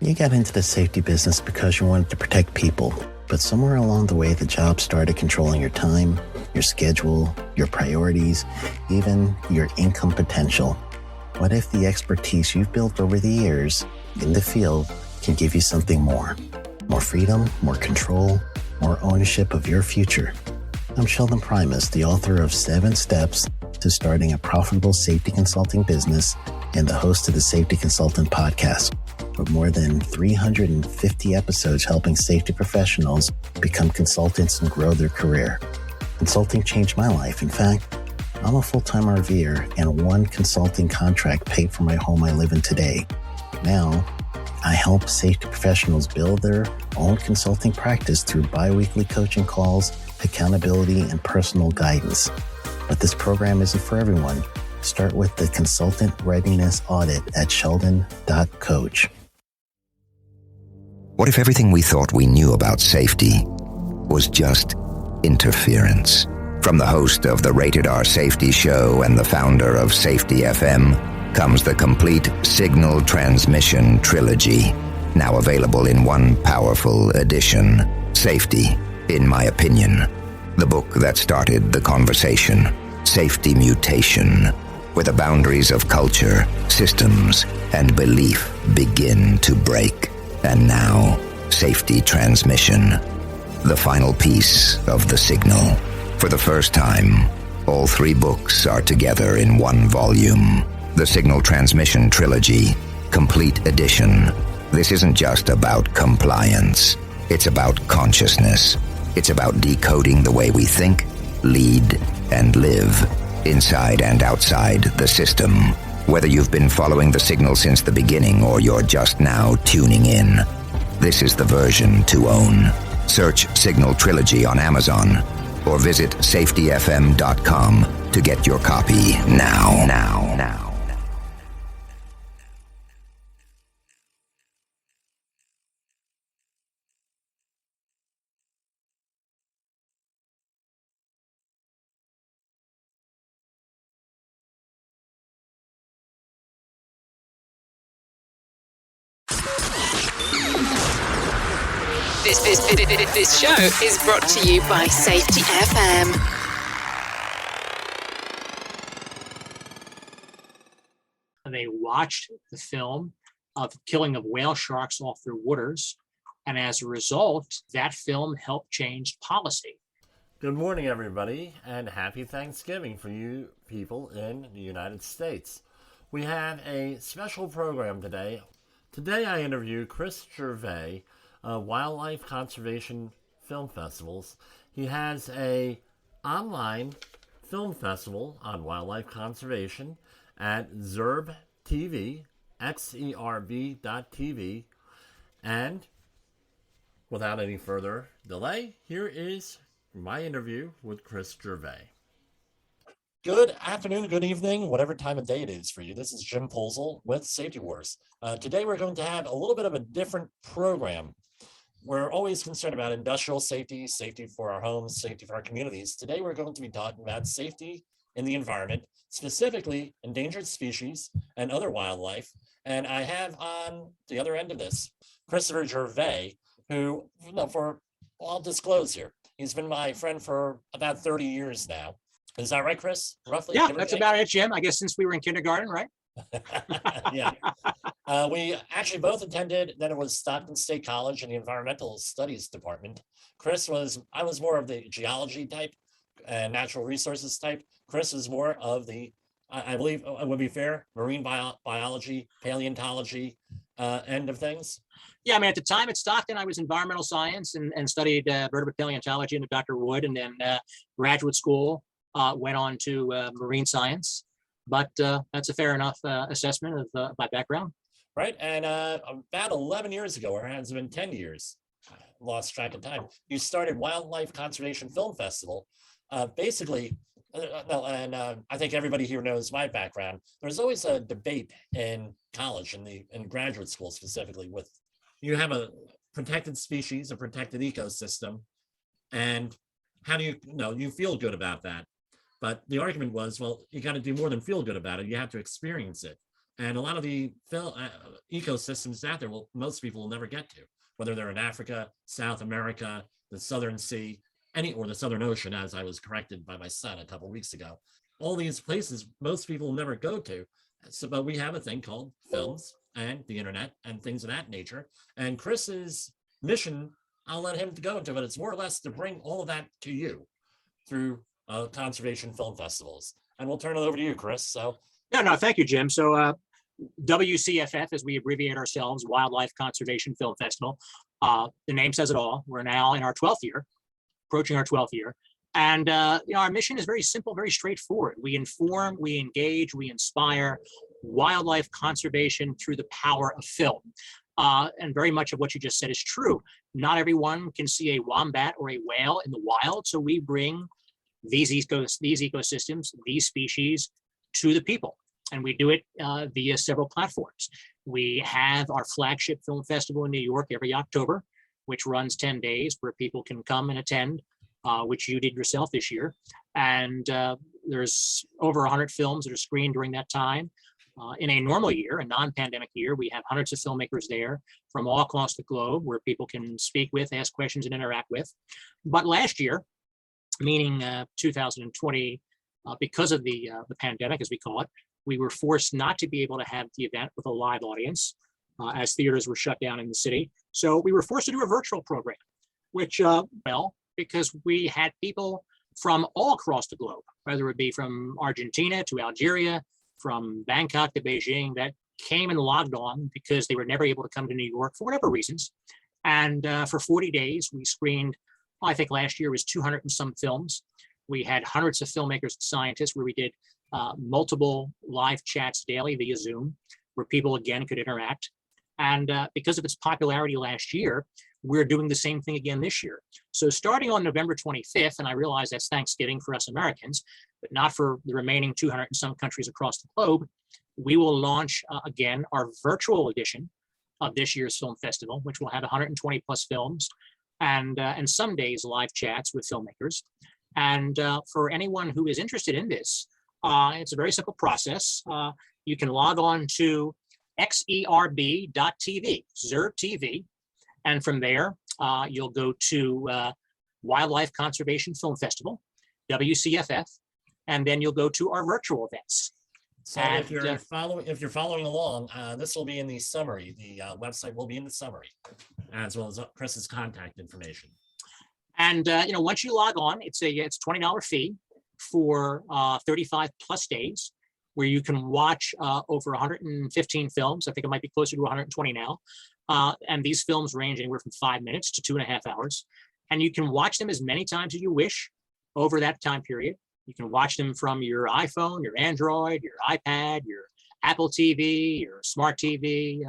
You got into the safety business because you wanted to protect people, but somewhere along the way, the job started controlling your time, your schedule, your priorities, even your income potential. What if the expertise you've built over the years in the field can give you something more? More freedom, more control, more ownership of your future. I'm Sheldon Primus, the author of 7 Steps to Starting a Profitable Safety Consulting Business and the host of the Safety Consultant Podcast, with more than 350 episodes helping safety professionals become consultants and grow their career. Consulting changed my life. In fact, I'm a full-time RVer, and one consulting contract paid for my home I live in today. Now, I help safety professionals build their own consulting practice through bi-weekly coaching calls, accountability, and personal guidance. But this program isn't for everyone. Start with the Consultant Readiness Audit at sheldon.coach. What if everything we thought we knew about safety was just interference? From the host of the Rated R Safety Show and the founder of Safety FM comes the complete Signal Transmission Trilogy, now available in one powerful edition. Safety, in my opinion, the book that started the conversation. Safety Mutation, where the boundaries of culture, systems, and belief begin to break. And now, Safety Transmission, the final piece of the signal. For the first time, all 3 books are together in one volume. The Signal Transmission Trilogy, Complete Edition. This isn't just about compliance. It's about consciousness. It's about decoding the way we think, lead, and live, inside and outside the system. Whether you've been following the signal since the beginning or you're just now tuning in, this is the version to own. Search Signal Trilogy on Amazon or visit safetyfm.com to get your copy now. This show is brought to you by Safety FM. They watched the film of killing of whale sharks off their waters, and as a result, that film helped change policy. Good morning, everybody, and happy Thanksgiving for you people in the United States. We have a special program today. Today I interview Chris Gervais of Wildlife Conservation Film Festivals. He has a online film festival on wildlife conservation at Zerb TV, XERB.tv. And without any further delay, here is my interview with Chris Gervais. Good afternoon, good evening, whatever time of day it is for you. This is Jim Polzel with Safety Wars. Today we're going to have a little bit of a different program. We're always concerned about industrial safety, safety for our homes, safety for our communities. Today we're going to be talking about safety in the environment, specifically endangered species and other wildlife. And I have on the other end of this, Christopher Gervais, who, I'll disclose here, he's been my friend for about 30 years now. Is that right, Chris? Roughly? Yeah, that's about it, Jim. I guess since we were in kindergarten, right? Yeah. We actually both attended, then it was Stockton State College in the Environmental Studies Department. I was more of the geology type and natural resources type. Chris was more of the, I believe it would be fair, marine biology, paleontology end of things. Yeah, I mean, at the time at Stockton, I was environmental science and studied vertebrate paleontology under Dr. Wood, and then graduate school went on to marine science. But that's a fair enough assessment of my background. Right. And about 11 years ago, or has it been 10 years? Lost track of time. You started Wildlife Conservation Film Festival. Basically, I think everybody here knows my background. There's always a debate in college, in graduate school specifically, with you have a protected species, a protected ecosystem, and how do you feel good about that? But the argument was, well, you got to do more than feel good about it. You have to experience it. And a lot of the ecosystems out there, most people will never get to, whether they're in Africa, South America, the Southern Sea, or the Southern Ocean, as I was corrected by my son a couple of weeks ago. All these places most people will never go to. So, but we have a thing called films and the internet and things of that nature. And Chris's mission, I'll let him go into, but it's more or less to bring all of that to you through conservation film festivals. And we'll turn it over to you, Chris. So, yeah, no, thank you, Jim. So, WCFF, as we abbreviate ourselves, Wildlife Conservation Film Festival. The name says it all. We're now in our 12th year, approaching our 12th year. And our mission is very simple, very straightforward. We inform, we engage, we inspire wildlife conservation through the power of film. And very much of what you just said is true. Not everyone can see a wombat or a whale in the wild, so we bring these ecosystems, these species to the people. And we do it via several platforms. We have our flagship film festival in New York every October, which runs 10 days where people can come and attend, which you did yourself this year. And there's over 100 films that are screened during that time. In a normal year, a non-pandemic year, we have hundreds of filmmakers there from all across the globe where people can speak with, ask questions, and interact with. But last year, meaning 2020, because of the pandemic, as we call it, we were forced not to be able to have the event with a live audience as theaters were shut down in the city. So we were forced to do a virtual program, which, because we had people from all across the globe, whether it be from Argentina to Algeria, from Bangkok to Beijing, that came and logged on because they were never able to come to New York for whatever reasons. And for 40 days, we screened, I think last year was 200 and some films. We had hundreds of filmmakers and scientists where we did multiple live chats daily via Zoom, where people again could interact. And because of its popularity last year, we're doing the same thing again this year. So starting on November 25th, and I realize that's Thanksgiving for us Americans, but not for the remaining 200 and some countries across the globe, we will launch again our virtual edition of this year's film festival, which will have 120 plus films and some days live chats with filmmakers. And for anyone who is interested in this, it's a very simple process. You can log on to xerb.tv, XERB.TV, and from there, you'll go to Wildlife Conservation Film Festival, WCFF, and then you'll go to our virtual events. So if you're following along, this will be in the summary. The website will be in the summary, as well as Chris's contact information. And once you log on, it's $20 fee for 35 plus days, where you can watch over 115 films. I think it might be closer to 120 now. And these films range anywhere from 5 minutes to 2.5 hours. And you can watch them as many times as you wish over that time period. You can watch them from your iPhone, your Android, your iPad, your Apple TV, your smart TV,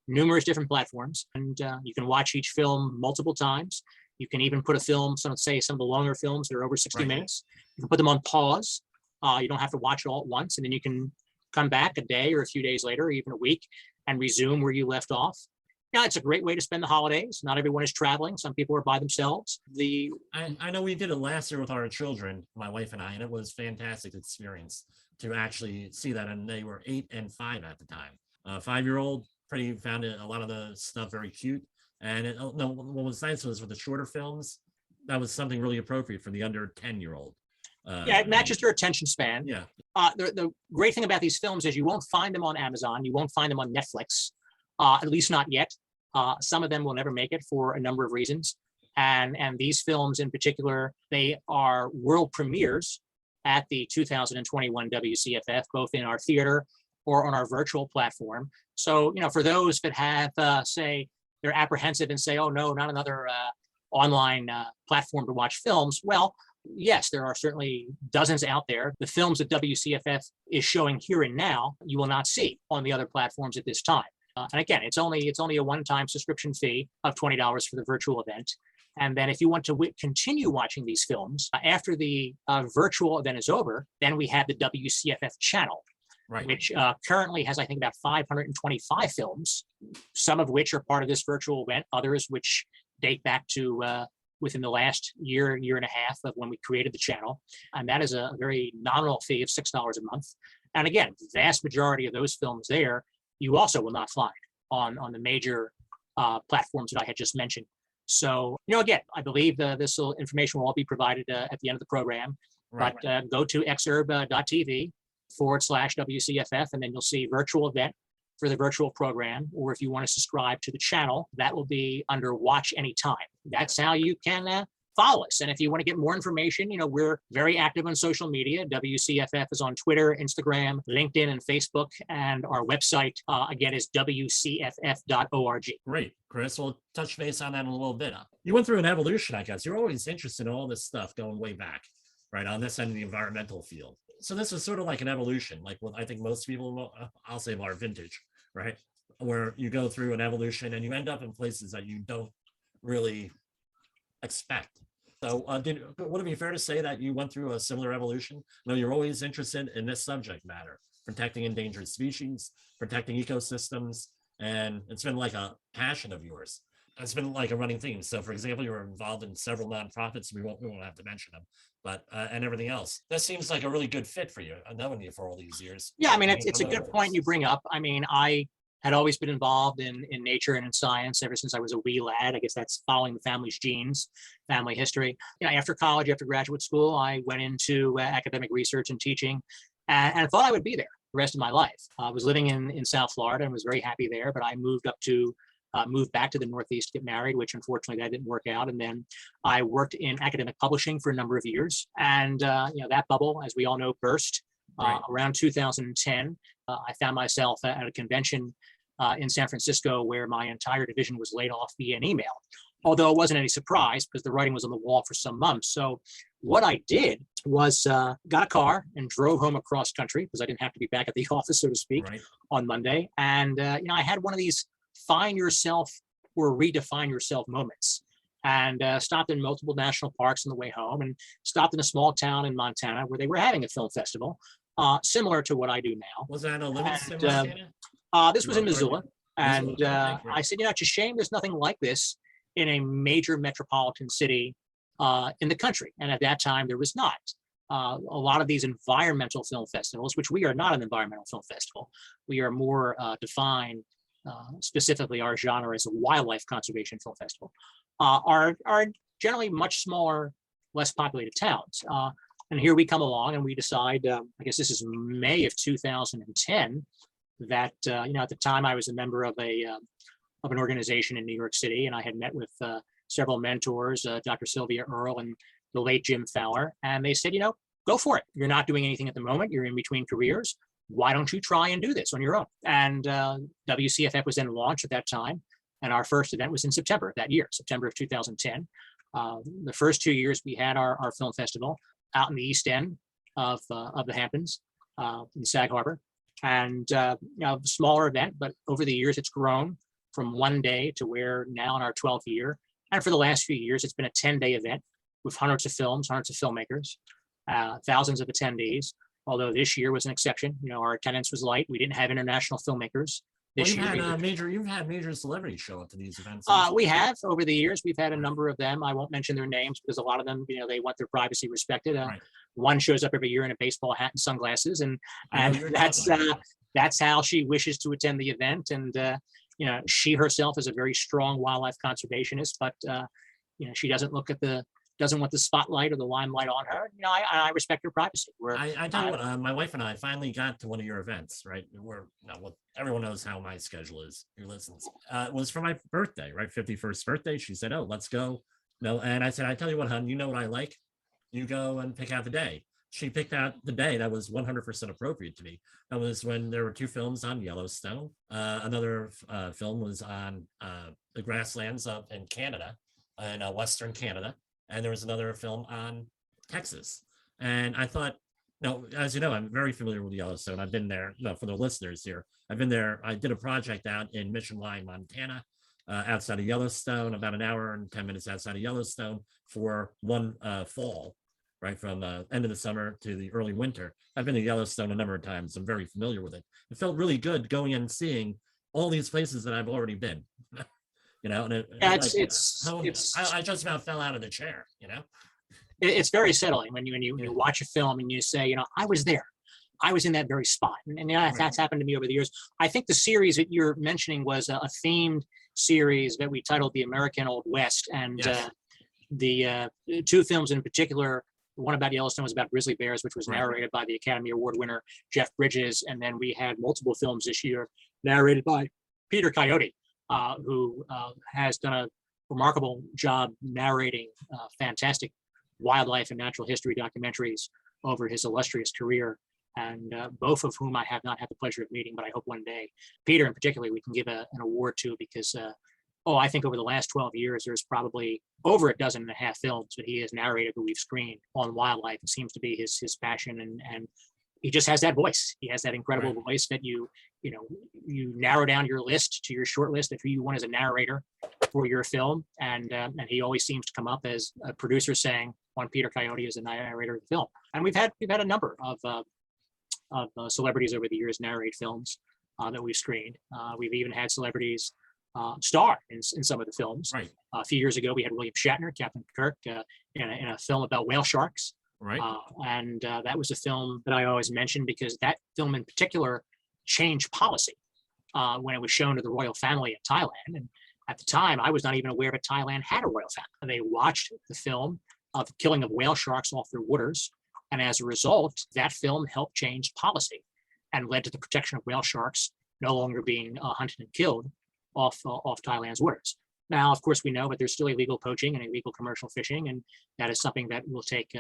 numerous different platforms. And you can watch each film multiple times. You can even put a film, some of the longer films that are over 60 minutes. You can put them on pause. You don't have to watch it all at once. And then you can come back a day or a few days later, or even a week, and resume where you left off. Yeah, it's a great way to spend the holidays. Not everyone is traveling. Some people are by themselves. I know we did it last year with our children, my wife and I, and it was a fantastic experience to actually see that. And they were 8 and 5 at the time. 5-year-old found a lot of the stuff very cute. And what was nice was with the shorter films, that was something really appropriate for the under 10-year-old. It matches their attention span. Yeah. The great thing about these films is you won't find them on Amazon. You won't find them on Netflix, at least not yet. Some of them will never make it for a number of reasons. And these films in particular, they are world premieres at the 2021 WCFF, both in our theater or on our virtual platform. So, for those that have, they're apprehensive and say, oh no, not another online platform to watch films. Well, yes, there are certainly dozens out there. The films that WCFF is showing here and now, you will not see on the other platforms at this time. And again, it's only a one-time subscription fee of $20 for the virtual event. And then if you want to continue watching these films after the virtual event is over, then we have the WCFF channel, which currently has, I think, about 525 films, some of which are part of this virtual event, others which date back to within the last year and a half of when we created the channel. And that is a very nominal fee of $6 a month. And again, the vast majority of those films there, you also will not find on the major platforms that I had just mentioned. So, again, I believe this information will all be provided at the end of the program. Right. But go to xerb.tv/WCFF, and then you'll see virtual event for the virtual program. Or if you want to subscribe to the channel, that will be under Watch Anytime. That's how you can follow us. And if you want to get more information, we're very active on social media. WCFF is on Twitter, Instagram, LinkedIn, and Facebook. And our website, again, is WCFF.org. Great, Chris. We'll touch base on that in a little bit. You went through an evolution, I guess. You're always interested in all this stuff going way back, right, on this end of the environmental field. So this is sort of like an evolution, like what I think most people, I'll say, are vintage, right, where you go through an evolution and you end up in places that you don't really expect. So would it be fair to say that you went through a similar evolution? No, you're always interested in this subject matter, protecting endangered species, protecting ecosystems, and it's been like a passion of yours. It's been like a running theme. So, for example, you're involved in several nonprofits. We won't have to mention them, but and everything else. That seems like a really good fit for you. I've known you for all these years. Yeah, I mean, it's a good point you bring up. I mean, I had always been involved in nature and in science ever since I was a wee lad. I guess that's following the family's genes, family history. After college, after graduate school, I went into academic research and teaching, and I thought I would be there the rest of my life. I was living in South Florida and was very happy there, but I moved back to the Northeast to get married, which unfortunately that didn't work out. And then I worked in academic publishing for a number of years. And, that bubble, as we all know, burst around 2010. I found myself at a convention in San Francisco where my entire division was laid off via an email, although it wasn't any surprise because the writing was on the wall for some months. So what I did was got a car and drove home across country because I didn't have to be back at the office, so to speak, on Monday. And, I had one of these find yourself or redefine yourself moments, and stopped in multiple national parks on the way home, and stopped in a small town in Montana where they were having a film festival, similar to what I do now. Was that in Livingston, Montana? This was in Missoula. And I said, it's a shame there's nothing like this in a major metropolitan city in the country. And at that time, there was not. A lot of these environmental film festivals, which we are not an environmental film festival, we are more defined, specifically our genre as a wildlife conservation film festival, are generally much smaller, less populated towns. And here we come along and we decide, I guess this is May of 2010, that, at the time I was a member of an organization in New York City, and I had met with several mentors, Dr. Sylvia Earle and the late Jim Fowler, and they said, go for it. You're not doing anything at the moment. You're in between careers. Why don't you try and do this on your own? And WCFF was then launched at that time. And our first event was in September of that year, September of 2010. The first 2 years we had our film festival out in the East End of the Hamptons in Sag Harbor. And smaller event, but over the years it's grown from one day to where now in our 12th year. And for the last few years, it's been a 10-day event with hundreds of films, hundreds of filmmakers, thousands of attendees. Although this year was an exception, our attendance was light. We didn't have international filmmakers this year. You've had major celebrities show up to these events. We have over the years. We've had a number of them. I won't mention their names because a lot of them, they want their privacy respected. One shows up every year in a baseball hat and sunglasses, and that's how she wishes to attend the event. And she herself is a very strong wildlife conservationist, but she doesn't want the spotlight or the limelight on her. I respect her privacy. I tell you what, my wife and I finally got to one of your events, right? Everyone knows how my schedule is, who listens. It was for my birthday, right? 51st birthday. She said, oh, let's go. And I said, I tell you what, hon, you know what I like? You go and pick out the day. She picked out the day that was 100% appropriate to me. That was when there were 2 films on Yellowstone. Another film was on the grasslands up in Canada, in Western Canada. And there was another film on Texas. And I thought, as you know, I'm very familiar with Yellowstone. I've been there, for the listeners here. I've been there. I did a project out in Mission Line, Montana, outside of Yellowstone, about an hour and 10 minutes outside of Yellowstone for one fall, right? From the end of the summer to the early winter. I've been to Yellowstone a number of times. I'm very familiar with it. It felt really good going and seeing all these places that I've already been. And I just about fell out of the chair. It's very settling when you watch a film and you say, I was there. I was in that very spot. And yeah, that's happened to me over the years. I think the series that you're mentioning was a themed series that we titled The American Old West. And the two films in particular, one about Yellowstone was about grizzly bears, which was narrated by the Academy Award winner, Jeff Bridges. And then we had multiple films this year narrated by Peter Coyote, who has done a remarkable job narrating fantastic wildlife and natural history documentaries over his illustrious career, and both of whom I have not had the pleasure of meeting, but I hope one day. Peter in particular, we can give an award to, because I think over the last 12 years, there's probably over a dozen and a half films that he has narrated that we've screened on wildlife. It seems to be his passion, and he just has that voice. He has that incredible voice that you narrow down your list to your short list of who you want as a narrator for your film, and he always seems to come up as a producer saying, "Want Peter Coyote as a narrator of the film." And we've had a number of celebrities over the years narrate films that we've screened. We've even had celebrities star in some of the films. Right. A few years ago, we had William Shatner, Captain Kirk, in a film about whale sharks. Right. And that was a film that I always mention because that film in particular changed policy when it was shown to the royal family of Thailand. And at the time, I was not even aware that Thailand had a royal family. They watched the film of the killing of whale sharks off their waters. And as a result, that film helped change policy and led to the protection of whale sharks no longer being hunted and killed off Thailand's waters. Now, of course, we know that there's still illegal poaching and illegal commercial fishing, and that is something that will take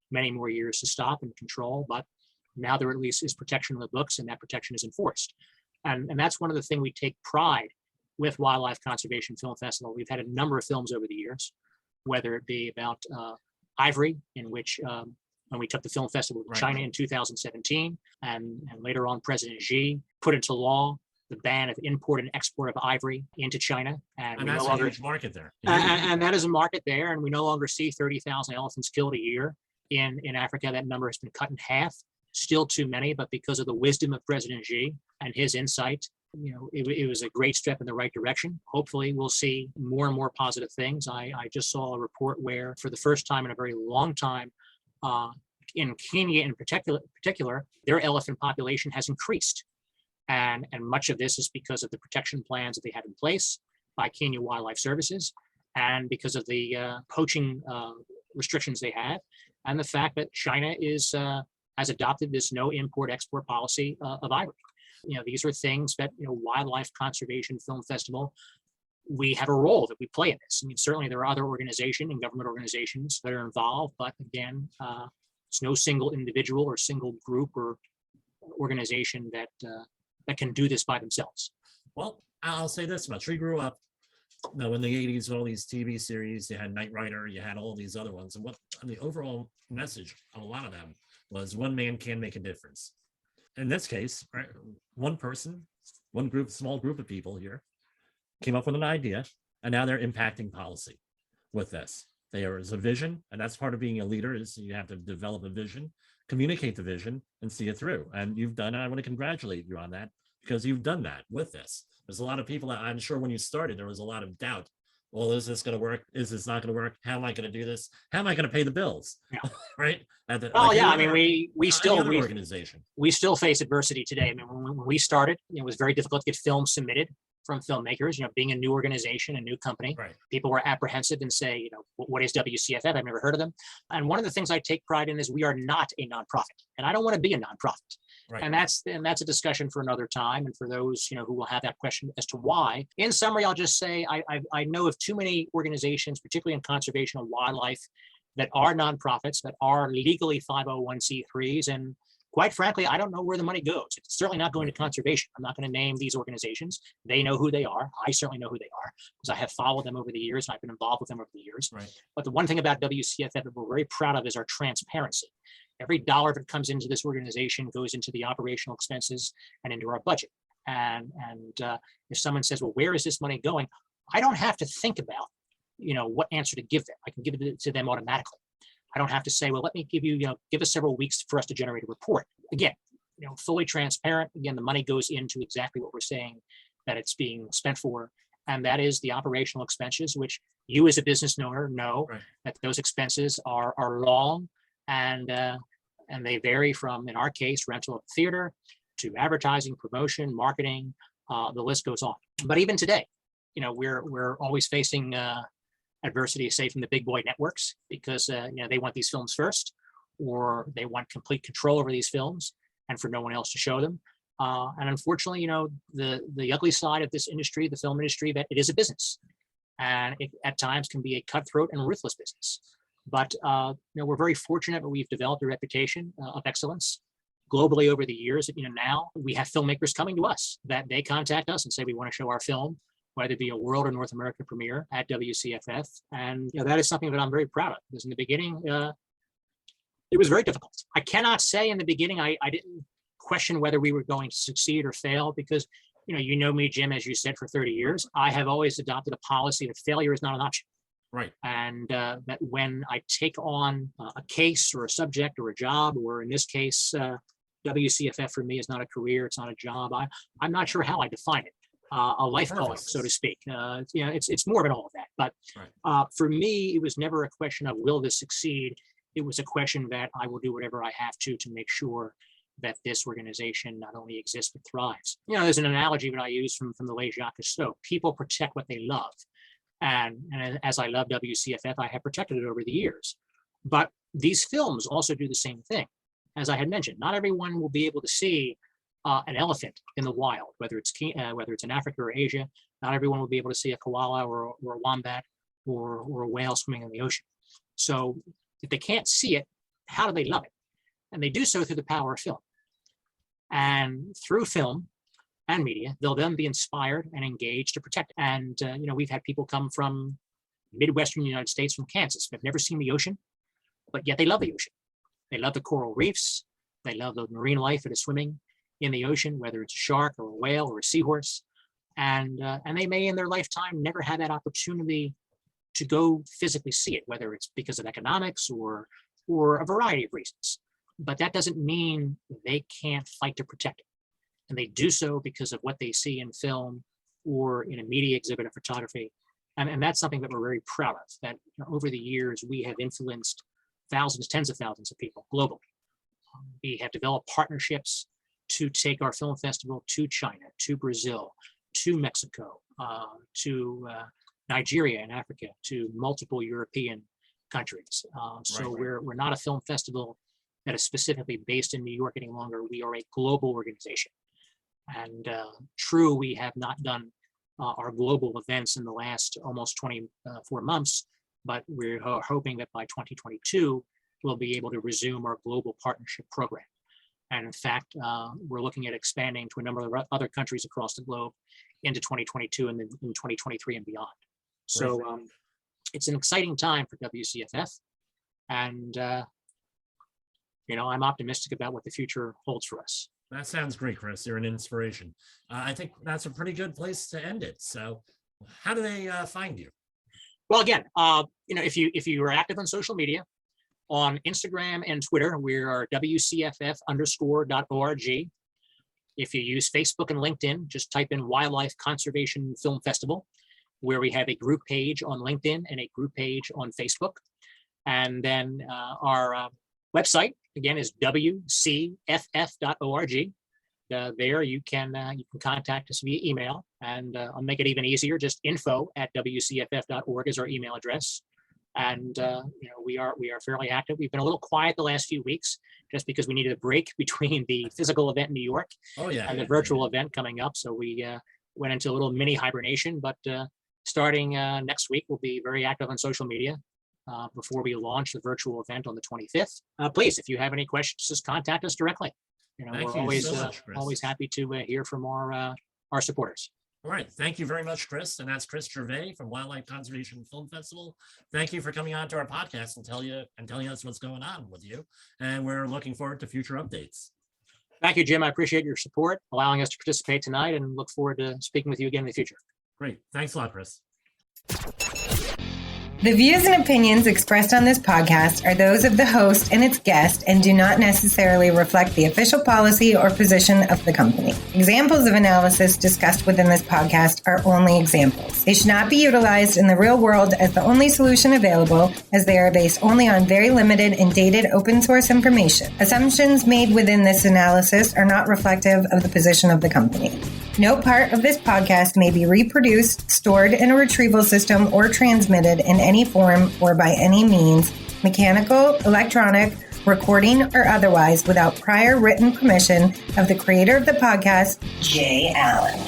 many more years to stop and control. But now there at least is protection in the books, and that protection is enforced. And that's one of the things we take pride with Wildlife Conservation Film Festival. We've had a number of films over the years, whether it be about ivory, in which when we took the film festival to China in 2017, and later on President Xi put into law the ban of import and export of ivory into China. And that's a huge market there. And that is a market there, and we no longer see 30,000 elephants killed a year in Africa. That number has been cut in half. Still too many, but because of the wisdom of President Xi and his insight, it was a great step in the right direction. Hopefully we'll see more and more positive things. I just saw a report where for the first time in a very long time, in Kenya in particular, their elephant population has increased. And much of this is because of the protection plans that they had in place by Kenya Wildlife Services, and because of the poaching restrictions they have, and the fact that China has adopted this no import export policy of ivory. These are things that Wildlife Conservation Film Festival, we have a role that we play in this. I mean, certainly there are other organizations and government organizations that are involved, but again, it's no single individual or single group or organization that can do this by themselves. Well, I'll say this much. We grew up, in the 80s, all these TV series, you had Knight Rider, you had all these other ones. And the overall message of a lot of them was one man can make a difference. In this case, one person, small group of people here came up with an idea, and now they're impacting policy with this. There is a vision, and that's part of being a leader, is you have to develop a vision, communicate the vision, and see it through. And you've done it. I want to congratulate you on that, because you've done that with this. There's a lot of people that I'm sure when you started, there was a lot of doubt. Well, is this going to work? Is this not going to work? How am I going to do this? How am I going to pay the bills? Yeah. Right? We still face adversity today. I mean, when we started, it was very difficult to get films submitted from filmmakers. Being a new organization, a new company, people were apprehensive and say, what is WCFF? I've never heard of them. And one of the things I take pride in is we are not a nonprofit, and I don't want to be a nonprofit. Right. And that's a discussion for another time. And for those who will have that question as to why. In summary, I'll just say I know of too many organizations, particularly in conservation of wildlife, that are nonprofits, that are legally 501c3s, and quite frankly, I don't know where the money goes. It's certainly not going to conservation. I'm not going to name these organizations. They know who they are. I certainly know who they are because I have followed them over the years and I've been involved with them over the years. Right. But the one thing about WCFF that we're very proud of is our transparency. Every dollar that comes into this organization goes into the operational expenses and into our budget. And if someone says, well, where is this money going? I don't have to think about, what answer to give them. I can give it to them automatically. I don't have to say, well, let me give us several weeks for us to generate a report. Again, fully transparent. Again, the money goes into exactly what we're saying that it's being spent for. And that is the operational expenses, which you as a business owner know that those expenses are long and And they vary from, in our case, rental of theater to advertising, promotion, marketing, the list goes on. But even today, we're always facing adversity, say, from the big boy networks, because they want these films first, or they want complete control over these films and for no one else to show them. And unfortunately, the ugly side of this industry, the film industry, that it is a business, and it at times can be a cutthroat and ruthless business. But we're very fortunate that we've developed a reputation of excellence globally over the years. Now we have filmmakers coming to us that they contact us and say we want to show our film, whether it be a world or North American premiere at WCFF, and that is something that I'm very proud of. Because in the beginning, it was very difficult. I cannot say in the beginning I didn't question whether we were going to succeed or fail, because me, Jim, as you said, for 30 years, I have always adopted a policy that failure is not an option. Right. And that when I take on a case or a subject or a job, or in this case, WCFF for me is not a career, it's not a job. I'm not sure how I define it. A life calling, so to speak. It's more than all of that. But for me, it was never a question of will this succeed. It was a question that I will do whatever I have to make sure that this organization not only exists but thrives. There's an analogy that I use from the late Jacques Cousteau. People protect what they love, and as I love WCFF, I have protected it over the years. But these films also do the same thing. As I had mentioned, not everyone will be able to see an elephant in the wild, whether it's in Africa or Asia. Not everyone will be able to see a koala or a wombat or a whale swimming in the ocean. So if they can't see it, how do they love it? And they do so through the power of film. And through film and media, they'll then be inspired and engaged to protect it. And we've had people come from Midwestern United States, from Kansas, they've never seen the ocean, but yet they love the ocean. They love the coral reefs. They love the marine life that is swimming in the ocean, whether it's a shark or a whale or a seahorse. And they may in their lifetime never have that opportunity to go physically see it, whether it's because of economics or a variety of reasons. But that doesn't mean they can't fight to protect it. And they do so because of what they see in film or in a media exhibit of photography. And that's something that we're very proud of, that over the years, we have influenced thousands, tens of thousands of people globally. We have developed partnerships to take our film festival to China, to Brazil, to Mexico, to Nigeria and Africa, to multiple European countries. We're not a film festival that is specifically based in New York any longer. We are a global organization. And true, we have not done our global events in the last almost 24 months, but we're hoping that by 2022, we'll be able to resume our global partnership program. And in fact, we're looking at expanding to a number of other countries across the globe into 2022 and then in 2023 and beyond. So it's an exciting time for WCFF. And, I'm optimistic about what the future holds for us. That sounds great, Chris. You're an inspiration. I think that's a pretty good place to end it. So how do they find you? Well, again, if you are active on social media, on Instagram and Twitter, we are WCFF_.org. If you use Facebook and LinkedIn, just type in Wildlife Conservation Film Festival, where we have a group page on LinkedIn and a group page on Facebook. And then our website, again, is WCFF.org. There you can contact us via email, and I'll make it even easier. Just info@WCFF.org is our email address. And we are fairly active. We've been a little quiet the last few weeks just because we needed a break between the physical event in New York and the virtual event coming up. So we went into a little mini hibernation, but starting next week, we'll be very active on social media before we launch the virtual event on the 25th. Please, if you have any questions, just contact us directly. We're always happy to hear from our supporters. All right. Thank you very much, Chris. And that's Chris Gervais from Wildlife Conservation Film Festival. Thank you for coming on to our podcast and telling us what's going on with you. And we're looking forward to future updates. Thank you, Jim. I appreciate your support, allowing us to participate tonight, and look forward to speaking with you again in the future. Great. Thanks a lot, Chris. The views and opinions expressed on this podcast are those of the host and its guest and do not necessarily reflect the official policy or position of the company. Examples of analysis discussed within this podcast are only examples. They should not be utilized in the real world as the only solution available, as they are based only on very limited and dated open source information. Assumptions made within this analysis are not reflective of the position of the company. No part of this podcast may be reproduced, stored in a retrieval system, or transmitted in any form or by any means, mechanical, electronic, recording, or otherwise, without prior written permission of the creator of the podcast, Jay Allen.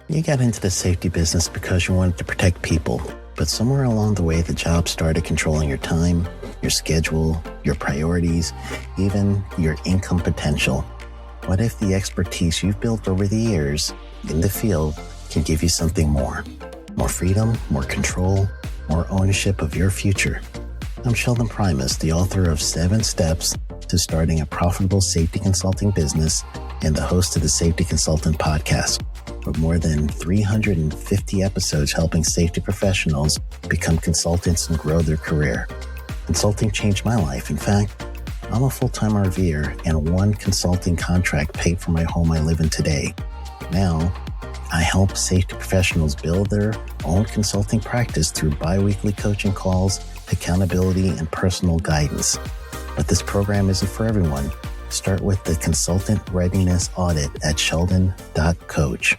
You got into the safety business because you wanted to protect people, but somewhere along the way, the job started controlling your time, your schedule, your priorities, even your income potential. What if the expertise you've built over the years in the field can give you something more? More freedom, more control, more ownership of your future. I'm Sheldon Primus, the author of 7 Steps to Starting a Profitable Safety Consulting Business and the host of the Safety Consultant Podcast, with more than 350 episodes helping safety professionals become consultants and grow their career. Consulting changed my life. In fact, I'm a full-time RVer, and one consulting contract paid for my home I live in today. Now, I help safety professionals build their own consulting practice through bi-weekly coaching calls, accountability, and personal guidance. But this program isn't for everyone. Start with the Consultant Readiness Audit at sheldon.coach.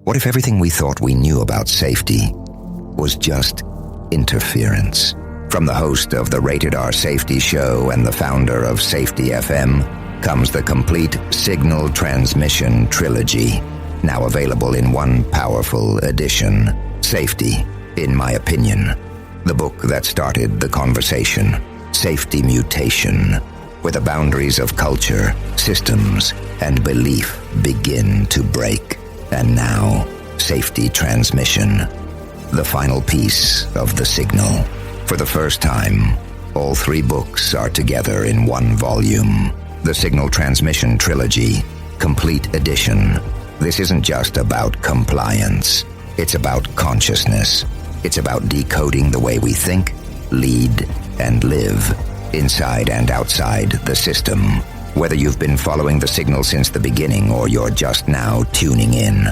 What if everything we thought we knew about safety was just interference? From the host of the Rated R Safety Show and the founder of Safety FM comes the complete Signal Transmission Trilogy, now available in one powerful edition. Safety, in my opinion, the book that started the conversation. Safety Mutation, where the boundaries of culture, systems, and belief begin to break. And now, Safety Transmission, the final piece of the signal. For the first time, all 3 books are together in one volume. The Signal Transmission Trilogy, Complete Edition. This isn't just about compliance. It's about consciousness. It's about decoding the way we think, lead, and live, inside and outside the system. Whether you've been following the signal since the beginning or you're just now tuning in,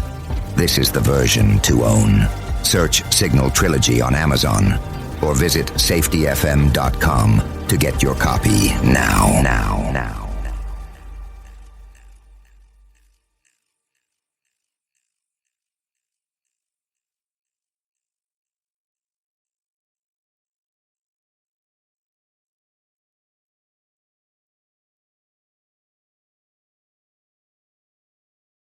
this is the version to own. Search Signal Trilogy on Amazon or visit safetyfm.com to get your copy now.